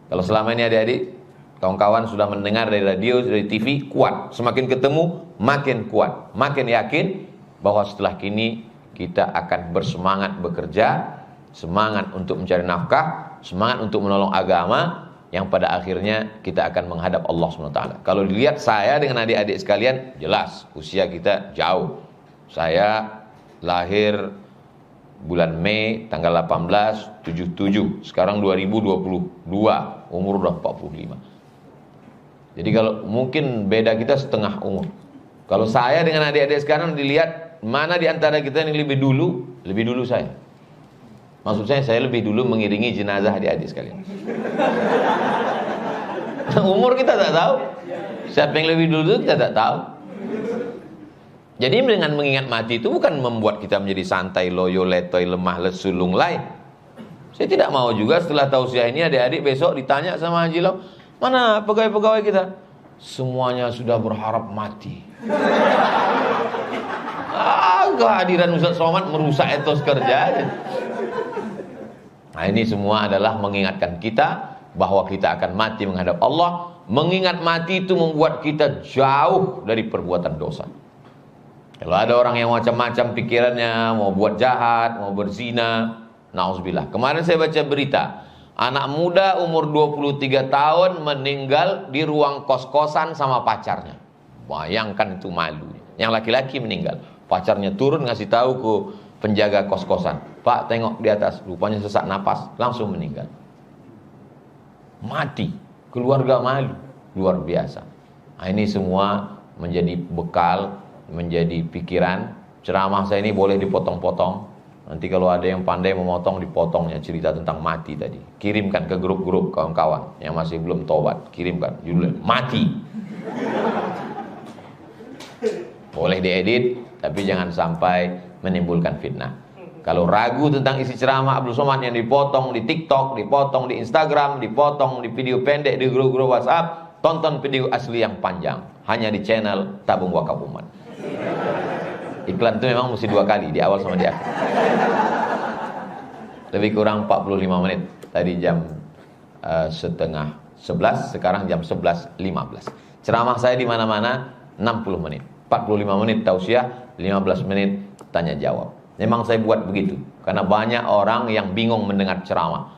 Kalau selama ini adik-adik, kawan-kawan sudah mendengar dari radio, dari TV, kuat. Semakin ketemu, makin kuat. Makin yakin bahwa setelah kini kita akan bersemangat bekerja, semangat untuk mencari nafkah, semangat untuk menolong agama, yang pada akhirnya kita akan menghadap Allah SWT. Kalau dilihat saya dengan adik-adik sekalian, jelas usia kita jauh. Saya lahir bulan Mei tanggal 18 77. Sekarang 2022, umur udah 45. Jadi kalau mungkin beda kita setengah umur. Kalau saya dengan adik-adik sekarang dilihat mana di antara kita yang lebih dulu saya. Maksud saya lebih dulu mengiringi jenazah adik-adik sekalian. Umur kita tak tahu. Siapa yang lebih dulu kita tak tahu. Jadi dengan mengingat mati itu bukan membuat kita menjadi santai, loyo, letoy, lemah, lesu, lunglai. Saya tidak mau juga setelah tausiah ini adik-adik besok ditanya sama Haji Lau, mana pegawai-pegawai kita? Semuanya sudah berharap mati. Kehadiran Ustaz Somad merusak etos kerja. Nah, ini semua adalah mengingatkan kita bahwa kita akan mati menghadap Allah. Mengingat mati itu membuat kita jauh dari perbuatan dosa. Kalau ada orang yang macam-macam pikirannya, mau buat jahat, mau berzina, na'udzubillah. Kemarin saya baca berita, anak muda umur 23 tahun meninggal di ruang kos-kosan sama pacarnya. Bayangkan itu malu. Yang laki-laki meninggal, pacarnya turun ngasih tahu ke penjaga kos-kosan, Pak tengok di atas, rupanya sesak napas, langsung meninggal. Mati, keluarga malu, luar biasa. Nah, ini semua menjadi bekal, menjadi pikiran. Ceramah saya ini boleh dipotong-potong. Nanti kalau ada yang pandai memotong, dipotongnya cerita tentang mati tadi. Kirimkan ke grup-grup kawan-kawan yang masih belum tobat. Kirimkan judulnya mati. Boleh diedit, tapi jangan sampai menimbulkan fitnah. Kalau ragu tentang isi ceramah Abdul Somad yang dipotong di TikTok, dipotong di Instagram, dipotong di video pendek di grup-grup WhatsApp, tonton video asli yang panjang hanya di channel Tabung Wakaf Umat. Iklan itu memang mesti 2 kali, di awal sama di akhir. Lebih kurang 45 menit. Tadi jam setengah 11, sekarang jam 11.15. Ceramah saya di mana-mana 60 menit. 45 menit tausiah, 15 menit tanya jawab. Memang saya buat begitu karena banyak orang yang bingung mendengar ceramah.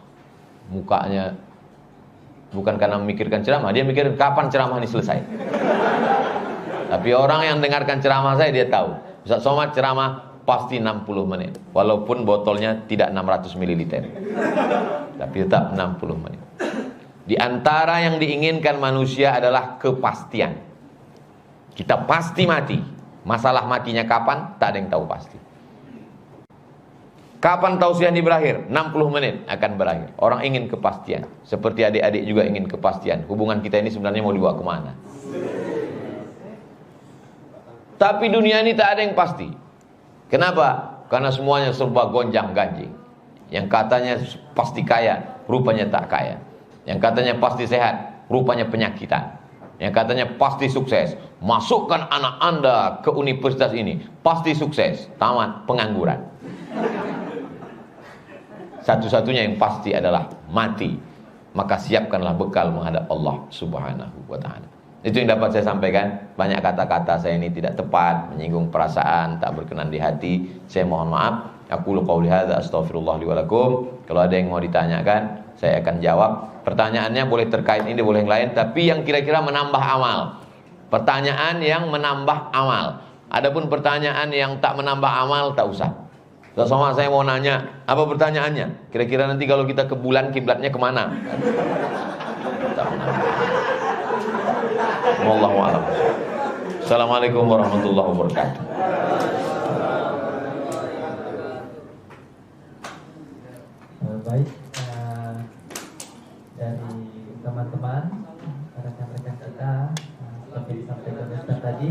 Mukanya bukan karena memikirkan ceramah, dia mikir kapan ceramah ini selesai. Tapi orang yang dengarkan ceramah saya, dia tahu Ustaz Somad ceramah pasti 60 menit, walaupun botolnya tidak 600 ml, tapi tetap 60 menit. Di antara yang diinginkan manusia adalah kepastian. Kita pasti mati. Masalah matinya kapan, tak ada yang tahu pasti. Kapan tausiah ini berakhir? 60 menit akan berakhir. Orang ingin kepastian. Seperti adik-adik juga ingin kepastian. Hubungan kita ini sebenarnya mau dibawa kemana? Tapi dunia ini tak ada yang pasti. Kenapa? Karena semuanya serba gonjang-ganjing. Yang katanya pasti kaya, rupanya tak kaya. Yang katanya pasti sehat, rupanya penyakitan. Yang katanya pasti sukses, masukkan anak Anda ke universitas ini, pasti sukses, tamat pengangguran. Satu-satunya yang pasti adalah mati. Maka siapkanlah bekal menghadap Allah Subhanahu wa ta'ala. Itu yang dapat saya sampaikan. Banyak kata-kata saya ini tidak tepat, menyinggung perasaan, tak berkenan di hati. Saya mohon maaf. Aku qouli hadza astaghfirullah li wa lakum. Kalau ada yang mau ditanyakan, saya akan jawab. Pertanyaannya boleh terkait ini, boleh yang lain, tapi yang kira-kira menambah amal. Pertanyaan yang menambah amal. Adapun pertanyaan yang tak menambah amal, tak usah. Sama saya mau nanya, apa pertanyaannya? Kira-kira nanti kalau kita ke bulan kiblatnya kemana? Tak menambah. Wallahu a'lam. Assalamualaikum warahmatullahi wabarakatuh. Baik, dari teman-teman, rekan-rekan kita, seperti disampaikan Ustaz tadi,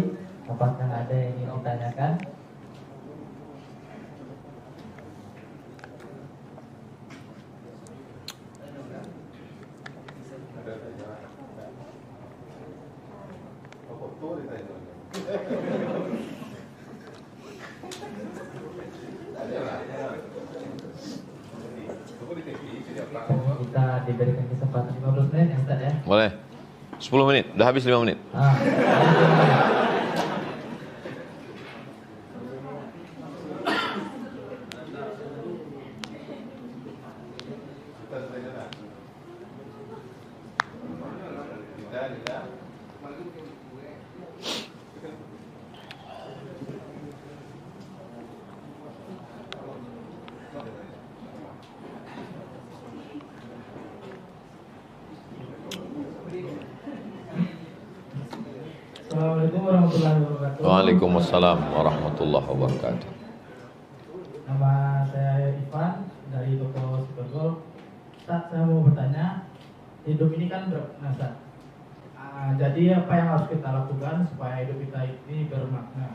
Kita diberikan kesempatan 15 menit ya Ustaz ya. Boleh. 10 menit, udah habis 5 menit. Assalamualaikum warahmatullahi wabarakatuh. Waalaikumsalam warahmatullahi wabarakatuh. Nama saya Ivan dari toko Supergol. Ustaz, saya mau bertanya, hidup ini kan bermakna, Ustaz. Jadi apa yang harus kita lakukan supaya hidup kita ini bermakna?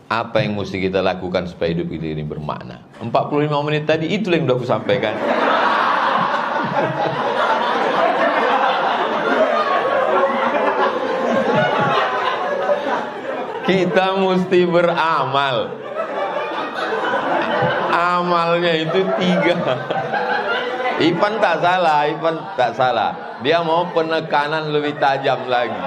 Apa yang mesti kita lakukan supaya hidup kita ini bermakna? 45 menit tadi itu yang udah aku sampaikan. Kita mesti beramal. Amalnya itu 3. Ipan tak salah. Dia mau penekanan lebih tajam lagi.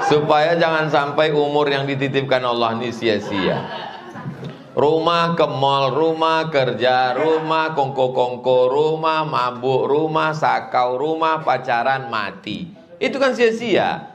Supaya jangan sampai umur yang dititipkan Allah ini sia-sia. Rumah ke mall, rumah kerja, rumah kongko-kongko, rumah mabuk, rumah sakau, rumah pacaran mati. Itu kan sia-sia.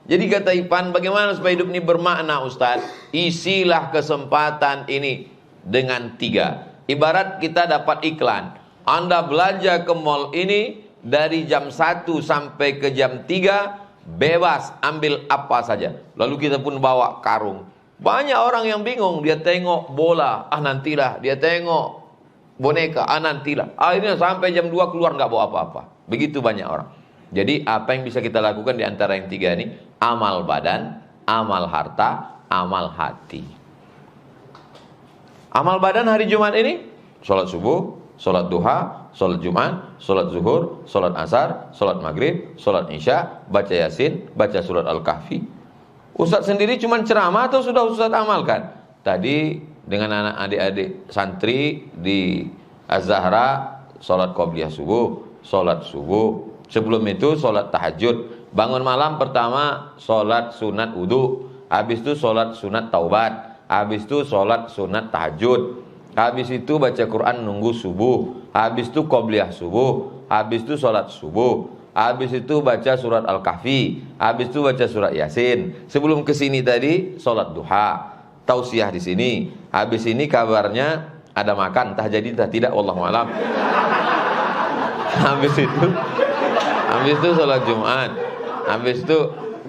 Jadi kata Ipan, bagaimana supaya hidup ini bermakna Ustaz? Isilah kesempatan ini dengan 3. Ibarat kita dapat iklan. Anda belanja ke mall ini dari jam 1 sampai ke jam 3, bebas ambil apa saja. Lalu kita pun bawa karung. Banyak orang yang bingung, dia tengok bola, nantilah. Dia tengok boneka, nantilah. Akhirnya sampai jam 2 keluar nggak bawa apa-apa. Begitu banyak orang. Jadi apa yang bisa kita lakukan di antara yang 3 ini? Amal badan, amal harta, amal hati. Amal badan hari Jumat ini, sholat subuh, sholat duha, sholat Jumat, sholat zuhur, sholat asar, sholat maghrib, sholat isya, baca yasin, baca surat Al-Kahfi. Ustaz sendiri cuma ceramah atau sudah Ustaz amalkan? Tadi dengan anak adik-adik santri di Az-Zahra, sholat qobliyah subuh, sholat subuh. Sebelum itu sholat tahajud. Bangun malam pertama sholat sunat wudu. Habis itu sholat sunat taubat. Habis itu sholat sunat tahajud. Habis itu baca Quran nunggu subuh. Habis itu qobliyah subuh. Habis itu sholat subuh. Habis itu baca surat Al-Kahfi. Habis itu baca surat Yasin. Sebelum kesini tadi sholat duha. Tausiah di sini. Habis ini kabarnya ada makan. Entah jadi entah tidak, wallahu a'lam. Habis itu sholat Jumat. Habis itu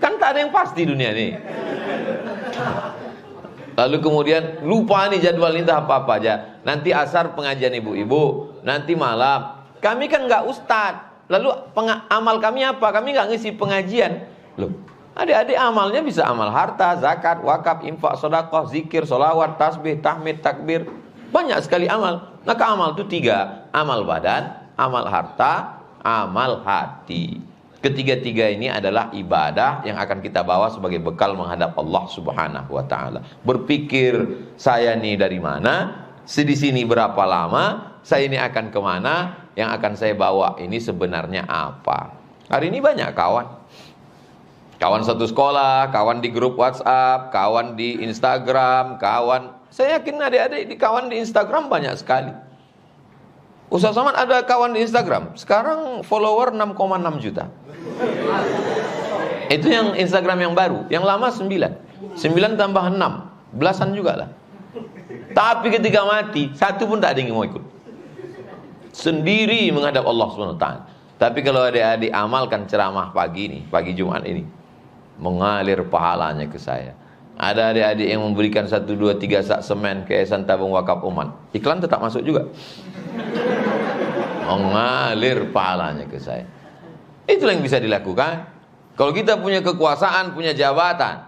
kan tak ada yang pasti dunia ini. Lalu kemudian lupa nih jadwal ini apa-apa aja. Nanti asar pengajian ibu-ibu, nanti malam. Kami kan nggak ustad. Lalu amal kami apa? Kami nggak ngisi pengajian. Loh, adik-adik amalnya bisa amal harta, zakat, wakaf, infak, sedekah, zikir, sholawat, tasbih, tahmid, takbir. Banyak sekali amal. Maka amal itu 3. Amal badan, amal harta, amal hati. Ketiga-tiga ini adalah ibadah yang akan kita bawa sebagai bekal menghadap Allah Subhanahu wa taala. Berpikir, saya ini dari mana? Di sini berapa lama? Saya ini akan kemana? Yang akan saya bawa ini sebenarnya apa? Hari ini banyak kawan. Kawan satu sekolah, kawan di grup WhatsApp, kawan di Instagram, kawan. Saya yakin adik-adik di kawan di Instagram banyak sekali. Ustaz Somad ada kawan di Instagram. Sekarang follower 6,6 juta. Itu yang Instagram yang baru. Yang lama 9. 9 tambah 6. Belasan juga lah. Tapi ketika mati, satu pun tak ada yang mau ikut. Sendiri menghadap Allah SWT. Tapi kalau adik-adik amalkan ceramah pagi ini, pagi Jumat ini, mengalir pahalanya ke saya. Ada adik-adik yang memberikan 1, 2, 3 sak semen ke Yayasan Tabung Wakaf Umat. Iklan tetap masuk juga. Mengalir pahalanya ke saya. Itulah yang bisa dilakukan. Kalau kita punya kekuasaan, punya jabatan.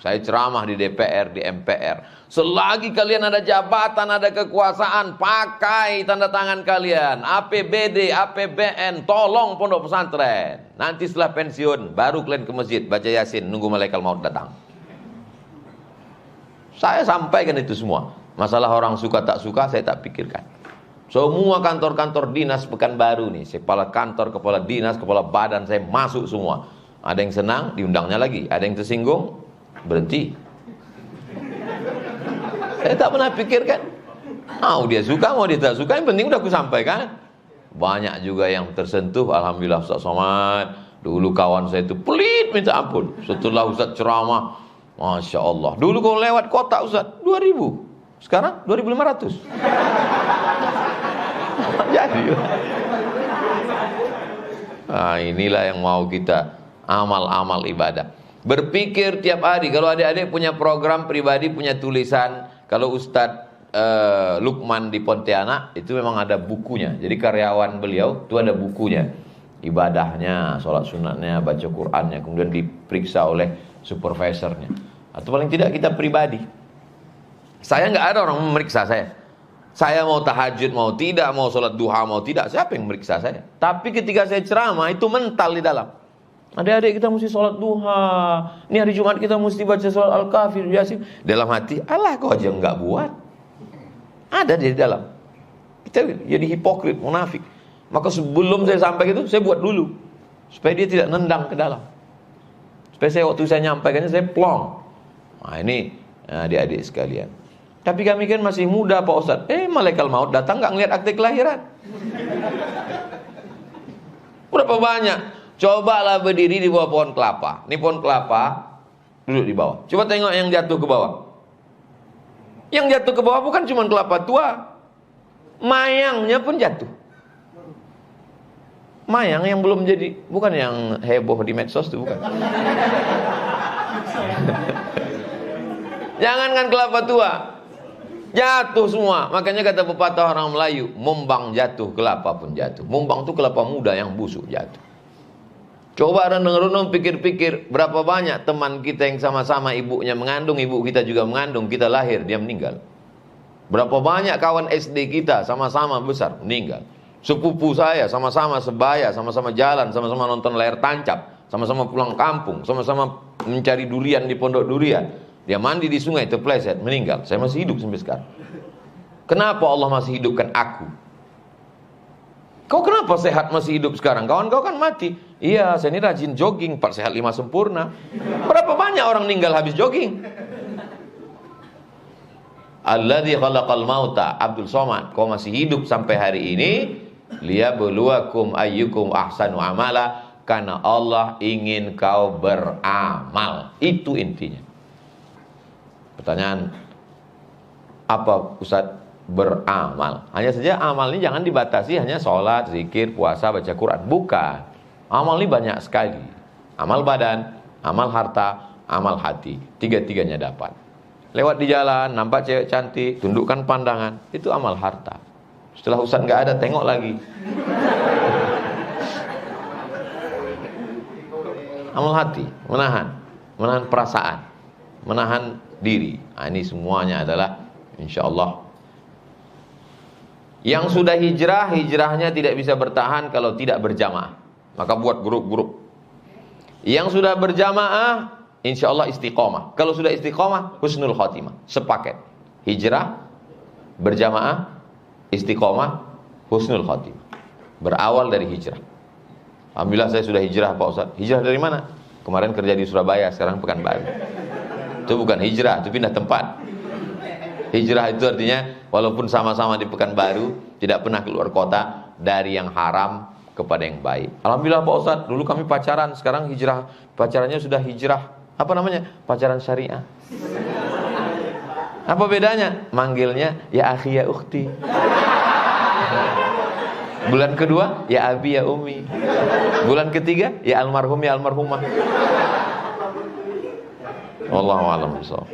Saya ceramah di DPR, di MPR. Selagi kalian ada jabatan, ada kekuasaan, pakai tanda tangan kalian. APBD, APBN, tolong pondok pesantren. Nanti setelah pensiun, baru kalian ke masjid, baca Yasin, nunggu malaikat maut datang. Saya sampaikan itu semua. Masalah orang suka tak suka saya tak pikirkan. Semua kantor-kantor dinas Pekanbaru nih, kepala kantor, kepala dinas, kepala badan saya masuk semua. Ada yang senang, diundangnya lagi. Ada yang tersinggung, berhenti. Saya tak pernah pikirkan. Mau dia suka, mau dia tak suka, yang penting udah aku sampaikan. Banyak juga yang tersentuh, alhamdulillah Ustaz Somad. Dulu kawan saya itu pelit minta ampun. Setelah Ustaz ceramah, Masya Allah. Dulu kalau lewat kota Ustaz, 2.000. Sekarang 2.500. Jadi nah, inilah yang mau kita amal-amal ibadah. Berpikir tiap hari. Kalau adik-adik punya program pribadi, punya tulisan. Kalau Ustadz Lukman di Pontianak itu memang ada bukunya. Jadi karyawan beliau itu ada bukunya, ibadahnya, sholat sunatnya, baca Qur'annya, kemudian diperiksa oleh supervisornya. Atau paling tidak kita pribadi. Saya nggak ada orang memeriksa saya. Saya mau tahajud, mau tidak, mau sholat duha, mau tidak, siapa yang memeriksa saya? Tapi ketika saya ceramah itu mental di dalam. Adik-adik kita mesti sholat duha. Ini hari Jumat kita mesti baca sholat Al-Kahfi, Yasin. Dalam hati, Allah kau aja nggak buat. Ada di dalam. Kita jadi hipokrit, munafik. Maka sebelum saya sampai itu, saya buat dulu. Supaya dia tidak nendang ke dalam. Supaya saya waktu saya nyampaikannya, saya plong. Nah ini adik-adik sekalian. Tapi kami kan masih muda Pak Ustadz. Malaikat maut datang nggak ngeliat akte kelahiran. Berapa banyak? Cobalah berdiri di bawah pohon kelapa. Ini pohon kelapa, duduk di bawah. Coba tengok yang jatuh ke bawah. Yang jatuh ke bawah bukan cuma kelapa tua, mayangnya pun jatuh. Mayang yang belum jadi, bukan yang heboh di medsos itu, bukan. Jangankan kelapa tua, jatuh semua. Makanya kata pepatah orang Melayu, mumbang jatuh, kelapa pun jatuh. Mumbang itu kelapa muda yang busuk jatuh. Coba renung-renung, pikir-pikir, berapa banyak teman kita yang sama-sama ibunya mengandung, ibu kita juga mengandung, kita lahir, dia meninggal. Berapa banyak kawan SD kita sama-sama besar, meninggal. Sepupu saya sama-sama sebaya, sama-sama jalan, sama-sama nonton layar tancap, sama-sama pulang kampung, sama-sama mencari durian di pondok durian. Dia mandi di sungai, terpleset, meninggal. Saya masih hidup sampai sekarang. Kenapa Allah masih hidupkan aku? Kau kenapa sehat masih hidup sekarang? Kawan kau kan mati. Iya, saya ini rajin jogging, 4 sehat 5 sempurna. Berapa banyak orang meninggal habis jogging? Alladzi khalaqal mauta, Abdul Somad, kau masih hidup sampai hari ini, liyabluwakum ayyukum ahsanu amala, karena Allah ingin kau beramal. Itu intinya. Pertanyaan, apa Ustaz beramal? Hanya saja amal ini jangan dibatasi hanya sholat, zikir, puasa, baca Quran. Bukan. Amal ini banyak sekali. Amal badan, amal harta, amal hati. Tiga-tiganya dapat. Lewat di jalan, nampak cewek cantik, tundukkan pandangan. Itu amal harta. Setelah Ustaz nggak ada, tengok lagi. Amal hati, menahan perasaan, menahan diri. Nah, ini semuanya adalah insya Allah. Yang sudah hijrah, hijrahnya tidak bisa bertahan kalau tidak berjamaah. Maka buat grup-grup. Yang sudah berjamaah, insya Allah istiqomah. Kalau sudah istiqomah, husnul khotimah. Sepaket. Hijrah, berjamaah, istiqomah, husnul khotimah. Berawal dari hijrah. Alhamdulillah saya sudah hijrah Pak Ustaz. Hijrah dari mana? Kemarin kerja di Surabaya, sekarang Pekanbaru. Itu bukan hijrah, itu pindah tempat. Hijrah itu artinya walaupun sama-sama di Pekanbaru, tidak pernah keluar kota, dari yang haram kepada yang baik. Alhamdulillah Pak Ustaz, dulu kami pacaran, sekarang hijrah, pacarannya sudah hijrah, apa namanya? Pacaran syariah. Apa bedanya? Manggilnya ya akhi ya ukhti. Bulan kedua ya abi ya umi. Bulan ketiga ya almarhum ya almarhumah. Wallahu a'lam bishawab.